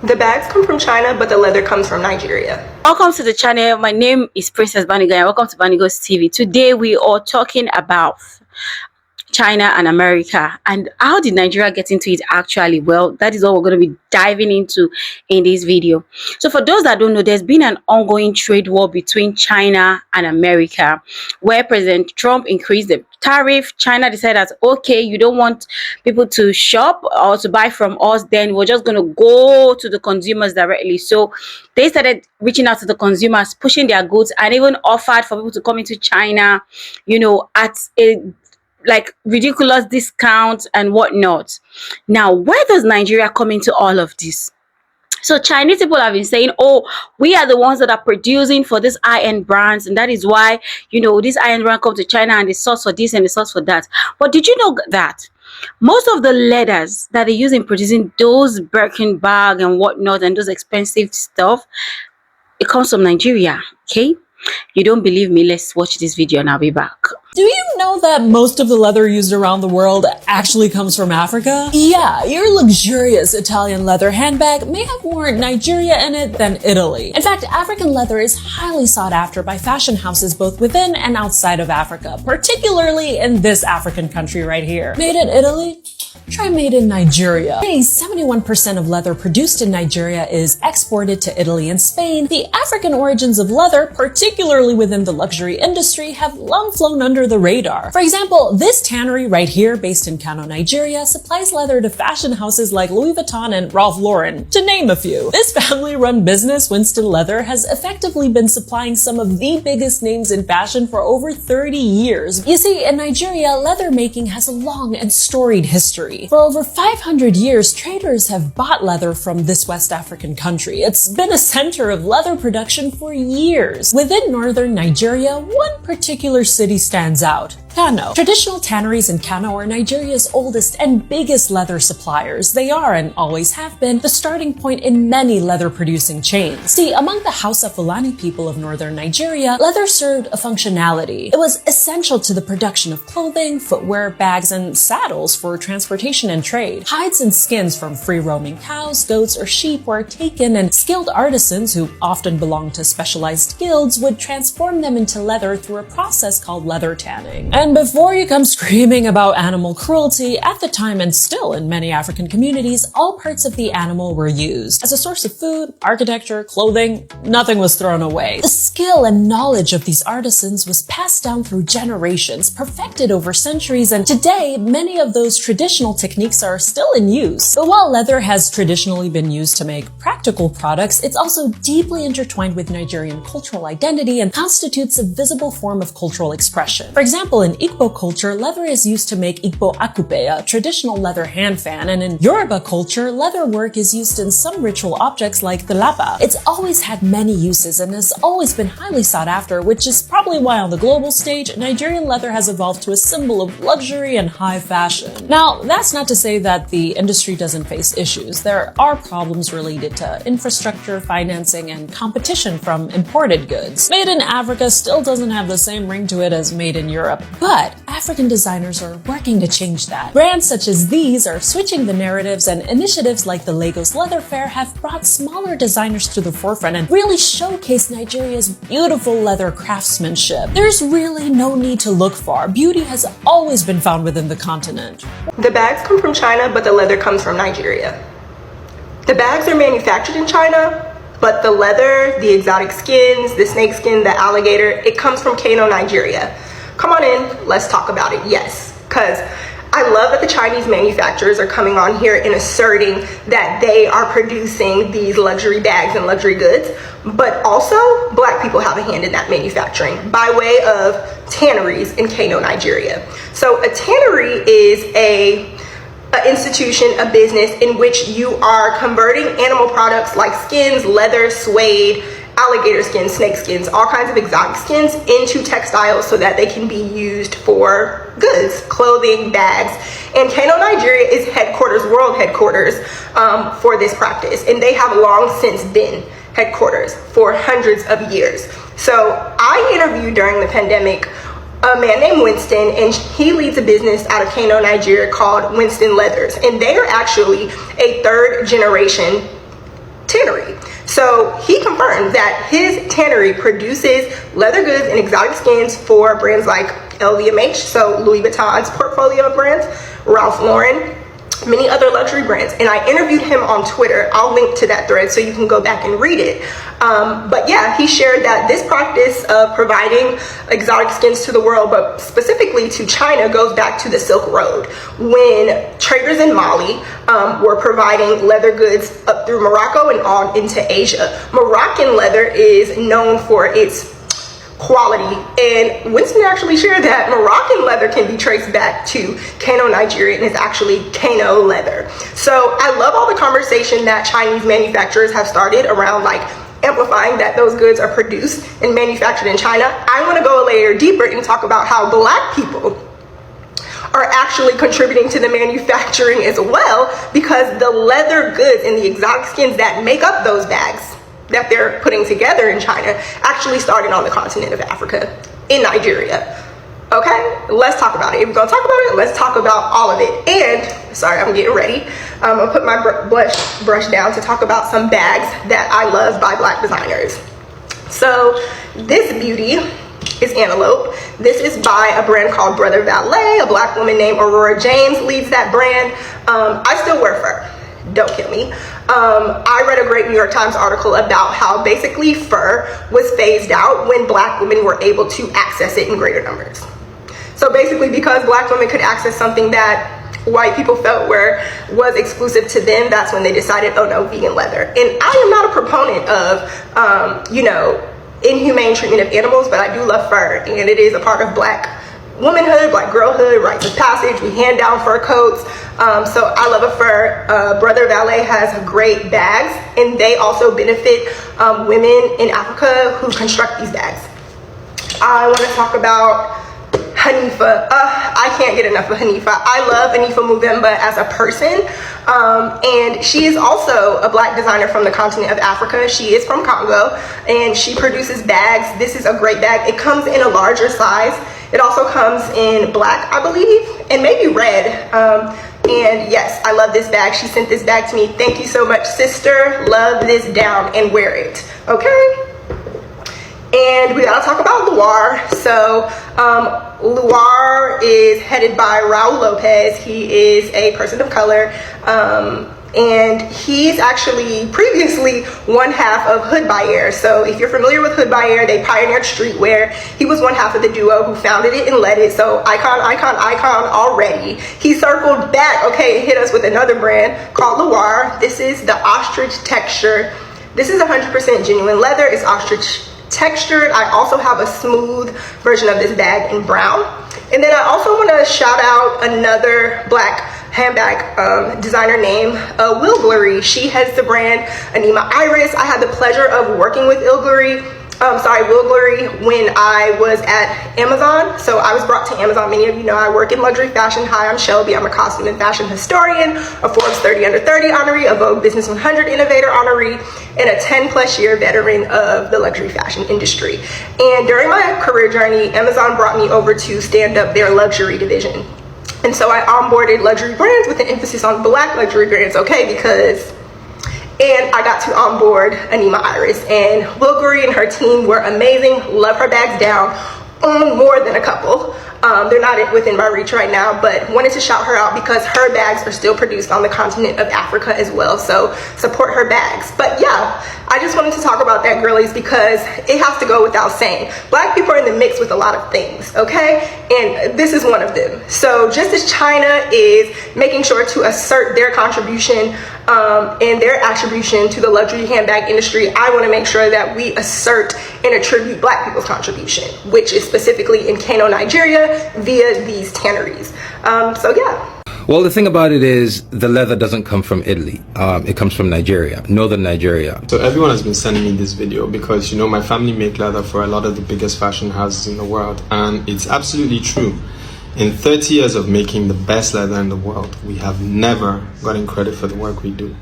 The bags come from China, but the leather comes from Nigeria. Welcome to the channel. My name is Princess Banigo and welcome to Banigo's TV. Today we are talking about China and America and how did Nigeria get into it actually. Well, that is what we're going to be diving into in this video. So for those that don't know, there's been an ongoing trade war between China and America where President Trump increased the tariff. China decided that, okay, you don't want people to shop or to buy from us, then we're just going to go to the consumers directly. So they started reaching out to the consumers, pushing their goods, and even offered for people to come into China, you know, at a ridiculous discounts and whatnot. Now, where does Nigeria come into all of this? So Chinese people have been saying, oh, we are the ones that are producing for these high-end brands, and that is why, you know, this high-end brand come to China and they source for this and they source for that. But did you know that most of the leathers that they use in producing those Birkin bag and whatnot and those expensive stuff, it comes from Nigeria? Okay, you don't believe me? Let's watch this video and I'll be back. Do you know that most of the leather used around the world actually comes from Africa? Yeah, your luxurious Italian leather handbag may have more Nigeria in it than Italy. In fact, African leather is highly sought after by fashion houses both within and outside of Africa, particularly in this African country right here. Made in Italy? Try made in Nigeria. 71% of leather produced in Nigeria is exported to Italy and Spain. The African origins of leather, particularly within the luxury industry, have long flown under the radar. For example, this tannery right here, based in Kano, Nigeria, supplies leather to fashion houses like Louis Vuitton and Ralph Lauren, to name a few. This family-run business, Winston Leather, has effectively been supplying some of the biggest names in fashion for over 30 years. You see, in Nigeria, leather making has a long and storied history. For over 500 years, traders have bought leather from this West African country. It's been a center of leather production for years. Within northern Nigeria, one particular city stands out: Kano. Traditional tanneries in Kano are Nigeria's oldest and biggest leather suppliers. They are, and always have been, the starting point in many leather-producing chains. See, among the Hausa Fulani people of northern Nigeria, leather served a functionality. It was essential to the production of clothing, footwear, bags, and saddles for transportation and trade. Hides and skins from free-roaming cows, goats, or sheep were taken, and skilled artisans, who often belonged to specialized guilds, would transform them into leather through a process called leather tanning. And before you come screaming about animal cruelty, at the time and still in many African communities, all parts of the animal were used. As a source of food, architecture, clothing, nothing was thrown away. The skill and knowledge of these artisans was passed down through generations, perfected over centuries, and today, many of those traditional techniques are still in use. But while leather has traditionally been used to make practical products, it's also deeply intertwined with Nigerian cultural identity and constitutes a visible form of cultural expression. For example, in Igbo culture, leather is used to make Igbo akupe, a traditional leather hand fan, and in Yoruba culture, leather work is used in some ritual objects like the lapa. It's always had many uses and has always been highly sought after, which is probably why on the global stage, Nigerian leather has evolved to a symbol of luxury and high fashion. Now, that's not to say that the industry doesn't face issues. There are problems related to infrastructure, financing, and competition from imported goods. Made in Africa still doesn't have the same ring to it as made in Europe. But African designers are working to change that. Brands such as these are switching the narratives, and initiatives like the Lagos Leather Fair have brought smaller designers to the forefront and really showcased Nigeria's beautiful leather craftsmanship. There's really no need to look far. Beauty has always been found within the continent. The bags come from China, but the leather comes from Nigeria. The bags are manufactured in China, but the leather, the exotic skins, the snake skin, the alligator, it comes from Kano, Nigeria. Come on in, let's talk about it. Yes, because I love that the Chinese manufacturers are coming on here and asserting that they are producing these luxury bags and luxury goods, but also Black people have a hand in that manufacturing by way of tanneries in Kano, Nigeria. So a tannery is an institution, a business in which you are converting animal products like skins, leather, suede, alligator skins, snake skins, all kinds of exotic skins into textiles so that they can be used for goods, clothing, bags. And Kano, Nigeria is headquarters, world headquarters for this practice. And they have long since been headquarters for hundreds of years. So I interviewed during the pandemic a man named Winston, and he leads a business out of Kano, Nigeria called Winston Leathers. And they are actually a third generation So he confirmed that his tannery produces leather goods and exotic skins for brands like LVMH, so Louis Vuitton's portfolio of brands, Ralph Lauren, many other luxury brands. And I interviewed him on Twitter. I'll link to that thread so you can go back and read it. But yeah, he shared that this practice of providing exotic skins to the world, but specifically to China, goes back to the Silk Road, when traders in Mali were providing leather goods up through Morocco and on into Asia. Moroccan leather is known for its quality, and Winston actually shared that Moroccan leather can be traced back to Kano, Nigeria, and it's actually Kano leather. So I love all the conversation that Chinese manufacturers have started around like amplifying that those goods are produced and manufactured in China. I want to go a layer deeper and talk about how Black people are actually contributing to the manufacturing as well, because the leather goods and the exotic skins that make up those bags that they're putting together in China actually started on the continent of Africa, in Nigeria. Okay, let's talk about it. If we're gonna talk about it, let's talk about all of it. And sorry, I'm getting ready. I'm gonna put my brush down to talk about some bags that I love by Black designers. So this beauty is Antelope. This is by a brand called Brother Valet. A Black woman named Aurora James leads that brand. I still wear fur. Don't kill me. I read a great New York Times article about how basically fur was phased out when Black women were able to access it in greater numbers. So basically, because Black women could access something that white people felt was exclusive to them, that's when they decided, oh no, vegan leather. And I am not a proponent of, inhumane treatment of animals, but I do love fur, and it is a part of Black womanhood, Black girlhood, rites of passage. We hand down fur coats. So I love a fur. Brother Valet has great bags, and they also benefit women in Africa who construct these bags. I want to talk about Hanifa. I can't get enough of Hanifa. I love Hanifa Muvemba as a person, and she is also a Black designer from the continent of Africa. She is from Congo, and she produces bags. This is a great bag. It comes in a larger size. It also comes in black, I believe, and maybe red. And yes, I love this bag. She sent this bag to me. Thank you so much, sister. Love this down and wear it. Okay. And we gotta talk about Loire. So Loire is headed by Raul Lopez. He is a person of color. And he's actually previously one half of Hood by Air. So if you're familiar with Hood by Air, they pioneered streetwear. He was one half of the duo who founded it and led it. So icon already. He circled back, okay, and hit us with another brand called Loire. This is the ostrich texture. This is 100% genuine leather. It's ostrich textured. I also have a smooth version of this bag in brown. And then I also want to shout out another Black handbag designer named Wilglery. She has the brand Anima Iris. I had the pleasure of working with Wilglery when I was at Amazon. So I was brought to Amazon. Many of you know I work in luxury fashion. Hi, I'm Shelby. I'm a costume and fashion historian, a Forbes 30 Under 30 honoree, a Vogue Business 100 Innovator honoree, and a 10+ year veteran of the luxury fashion industry. And during my career journey, Amazon brought me over to stand up their luxury division. And so I onboarded luxury brands with an emphasis on Black luxury brands, okay, and I got to onboard Anima Iris, and Wilglery and her team were amazing. Love her bags down, own more than a couple. They're not within my reach right now, but wanted to shout her out because her bags are still produced on the continent of Africa as well. So support her bags. But yeah, I just wanted to talk about that, girlies, because it has to go without saying. Black people are in the mix with a lot of things, okay? And this is one of them. So just as China is making sure to assert their contribution and their attribution to the luxury handbag industry, I want to make sure that we assert and attribute Black people's contribution, which is specifically in Kano, Nigeria, via these tanneries. So yeah. Well, the thing about it is the leather doesn't come from Italy. It comes from Nigeria, northern Nigeria. So everyone has been sending me this video because, you know, my family make leather for a lot of the biggest fashion houses in the world. And it's absolutely true. In 30 years of making the best leather in the world, we have never gotten credit for the work we do.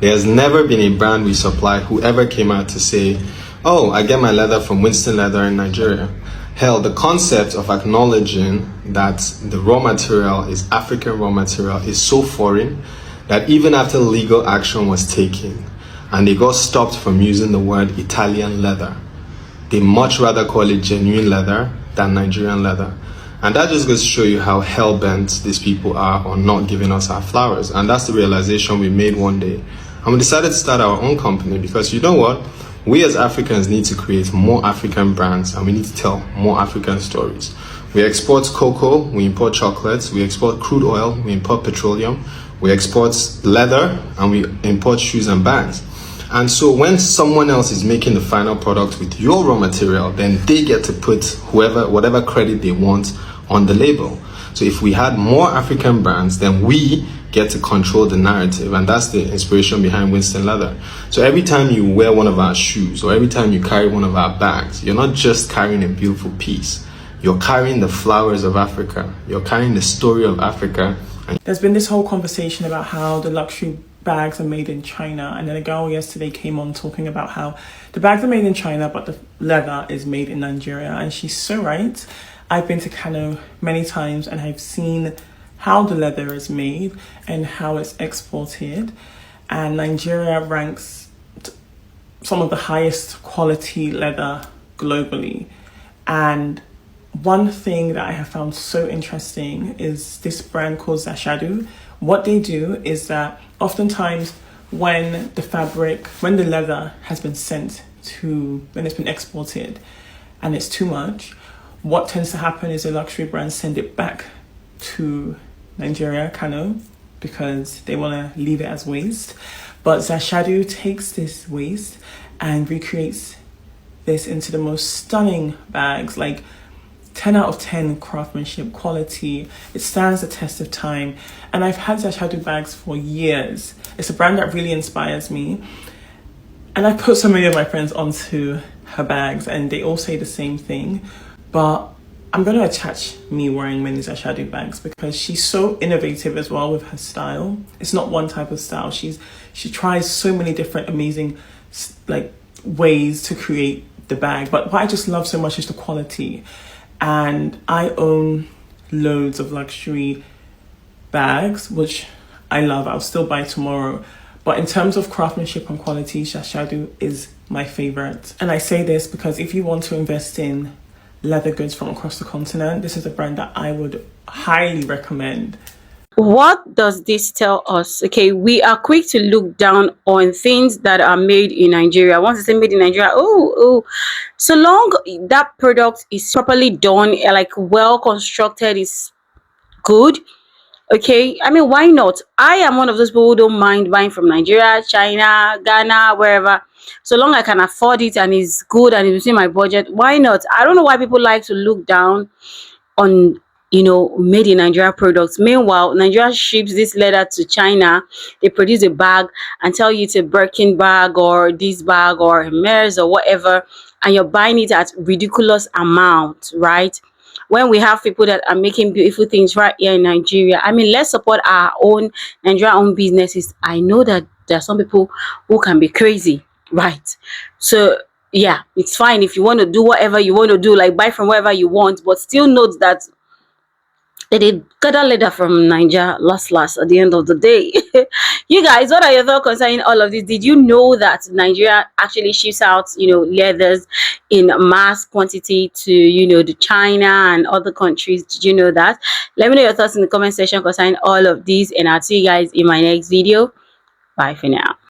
There has never been a brand we supply who ever came out to say, oh, I get my leather from Winston Leather in Nigeria. Hell, the concept of acknowledging that the raw material is African raw material is so foreign that even after legal action was taken, and they got stopped from using the word Italian leather. They much rather call it genuine leather than Nigerian leather. And that just goes to show you how hell-bent these people are on not giving us our flowers. And that's the realization we made one day. And we decided to start our own company because you know what? We as Africans need to create more African brands and we need to tell more African stories. We export cocoa, we import chocolates, we export crude oil, we import petroleum, we export leather, and we import shoes and bags. And so when someone else is making the final product with your raw material, then they get to put whatever credit they want on the label. So if we had more African brands, then we get to control the narrative, and that's the inspiration behind Winston Leather. So every time you wear one of our shoes or every time you carry one of our bags, you're not just carrying a beautiful piece, you're carrying the flowers of Africa, you're carrying the story of Africa. And there's been this whole conversation about how the luxury bags are made in China, and then a girl yesterday came on talking about how the bags are made in China but the leather is made in Nigeria, and she's so right. I've been to Kano many times and I've seen how the leather is made and how it's exported, and Nigeria ranks some of the highest quality leather globally. And one thing that I have found so interesting is this brand called Zashadu. What they do is that oftentimes when the leather has been when it's been exported and it's too much, what tends to happen is the luxury brands send it back to Nigeria, Kano, because they want to leave it as waste. But Zashadu takes this waste and recreates this into the most stunning bags, like 10 out of 10 craftsmanship quality. It stands the test of time. And I've had Zashadu bags for years. It's a brand that really inspires me. And I put so many of my friends onto her bags and they all say the same thing. But I'm going to attach me wearing many Zashadu bags because she's so innovative as well with her style. It's not one type of style. She tries so many different amazing ways to create the bag. But what I just love so much is the quality. And I own loads of luxury bags, which I love. I'll still buy tomorrow. But in terms of craftsmanship and quality, Zashadu is my favorite. And I say this because if you want to invest in leather goods from across the continent, this is a brand that I would highly recommend. What does this tell us? Okay, we are quick to look down on things that are made in Nigeria. Once it's made in Nigeria, so long that product is properly done, like well constructed, is good. Okay, I mean, why not? I am one of those people who don't mind buying from Nigeria, China, Ghana, wherever, so long I can afford it and it's good and it's within my budget. Why not? I don't know why people like to look down on made in Nigeria products. Meanwhile, Nigeria ships this leather to China. They produce a bag and tell you it's a Birkin bag or this bag or Hermes or whatever, and you're buying it at ridiculous amount, right? When we have people that are making beautiful things right here in Nigeria. I mean, let's support our own Nigeria-owned businesses. I know that there are some people who can be crazy, right? So yeah, it's fine if you want to do whatever you want to do, like buy from wherever you want, but still note that they gather leather from Nigeria last at the end of the day. You guys, what are your thoughts concerning all of this? Did you know that Nigeria actually ships out leathers in mass quantity to the China and other countries? Did you know that? Let me know your thoughts in the comment section concerning all of these, and I'll see you guys in my next video. Bye for now.